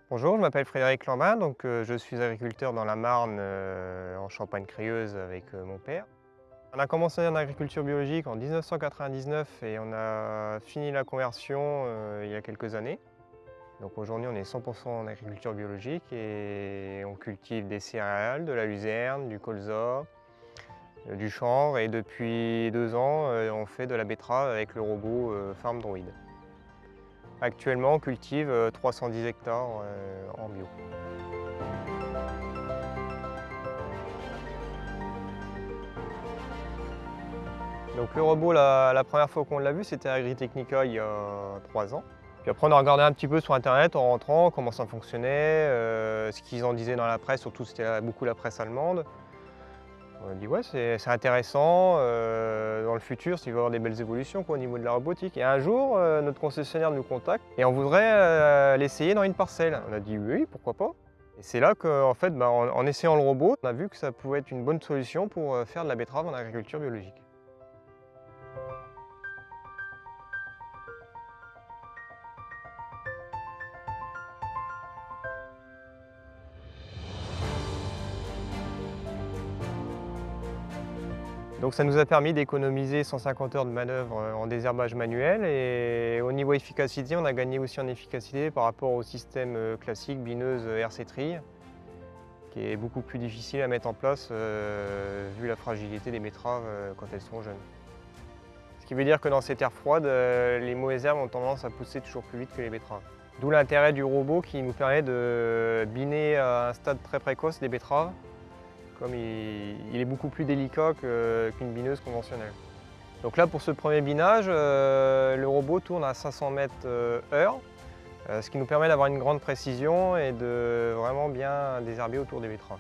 Bonjour, je m'appelle Frédéric Lambin, je suis agriculteur dans la Marne, en Champagne-Crieuse avec mon père. On a commencé en agriculture biologique en 1999 et on a fini la conversion il y a quelques années. Donc aujourd'hui on est 100% en agriculture biologique et on cultive des céréales, de la luzerne, du colza, du chanvre et depuis 2 ans on fait de la betterave avec le robot Farm Droid. Actuellement, on cultive 310 hectares en bio. Donc le robot, la première fois qu'on l'a vu, c'était à Agritechnica il y a 3 ans. Puis après, on a regardé un petit peu sur Internet en rentrant, comment ça fonctionnait, ce qu'ils en disaient dans la presse, surtout c'était beaucoup la presse allemande. On a dit ouais, c'est intéressant, dans le futur, s'il va y avoir des belles évolutions au niveau de la robotique. Et un jour, notre concessionnaire nous contacte et on voudrait l'essayer dans une parcelle. On a dit oui, pourquoi pas. Et c'est là qu'en fait, en essayant le robot, on a vu que ça pouvait être une bonne solution pour faire de la betterave en agriculture biologique. Donc ça nous a permis d'économiser 150 heures de manœuvre en désherbage manuel et au niveau efficacité, on a gagné aussi en efficacité par rapport au système classique bineuse RC-Trille qui est beaucoup plus difficile à mettre en place vu la fragilité des betteraves quand elles sont jeunes. Ce qui veut dire que dans ces terres froides, les mauvaises herbes ont tendance à pousser toujours plus vite que les betteraves. D'où l'intérêt du robot qui nous permet de biner à un stade très précoce les betteraves, comme il est beaucoup plus délicat qu'une bineuse conventionnelle. Donc là, pour ce premier binage, le robot tourne à 500 mètres/heure, ce qui nous permet d'avoir une grande précision et de vraiment bien désherber autour des betteraves.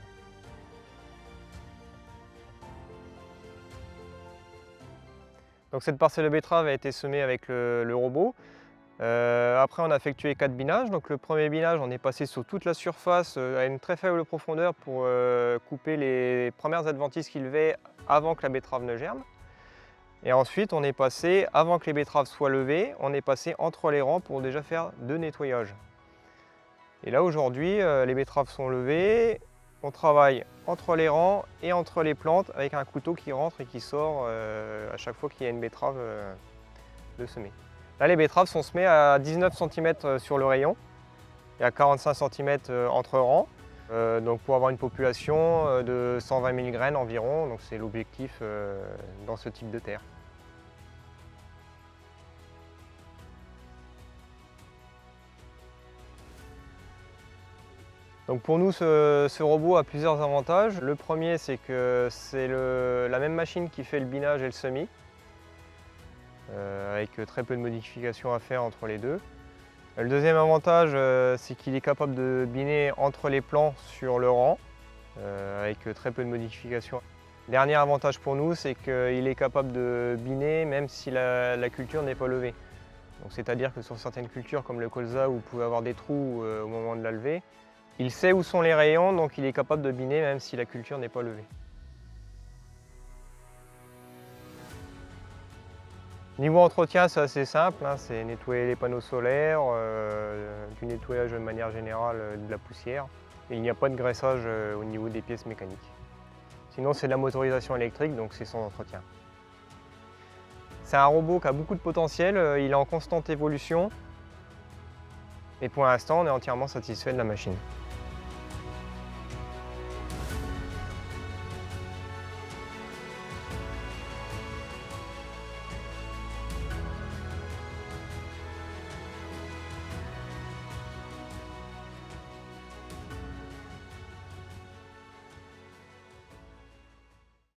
Donc cette parcelle de betterave a été semée avec le robot. Après, on a effectué 4 binages. Donc le premier binage, on est passé sur toute la surface à une très faible profondeur pour couper les premières adventices qui levaient avant que la betterave ne germe. Et ensuite, on est passé, avant que les betteraves soient levées, on est passé entre les rangs pour déjà faire 2 nettoyages. Et là, aujourd'hui, les betteraves sont levées. On travaille entre les rangs et entre les plantes avec un couteau qui rentre et qui sort à chaque fois qu'il y a une betterave de semer. Là, les betteraves sont semées à 19 cm sur le rayon et à 45 cm entre rangs. Donc pour avoir une population de 120 000 graines environ, donc c'est l'objectif dans ce type de terre. Donc pour nous, ce robot a plusieurs avantages. Le premier, c'est que c'est la même machine qui fait le binage et le semis, avec très peu de modifications à faire entre les deux. Le deuxième avantage, c'est qu'il est capable de biner entre les plants sur le rang, avec très peu de modifications. Dernier avantage pour nous, c'est qu'il est capable de biner même si la culture n'est pas levée. C'est-à-dire que sur certaines cultures comme le colza où vous pouvez avoir des trous au moment de la levée, il sait où sont les rayons, donc il est capable de biner même si la culture n'est pas levée. Niveau entretien, c'est assez simple, hein, c'est nettoyer les panneaux solaires, du nettoyage de manière générale de la poussière. Et il n'y a pas de graissage au niveau des pièces mécaniques. Sinon, c'est de la motorisation électrique, donc c'est sans entretien. C'est un robot qui a beaucoup de potentiel, il est en constante évolution. Et pour l'instant, on est entièrement satisfait de la machine.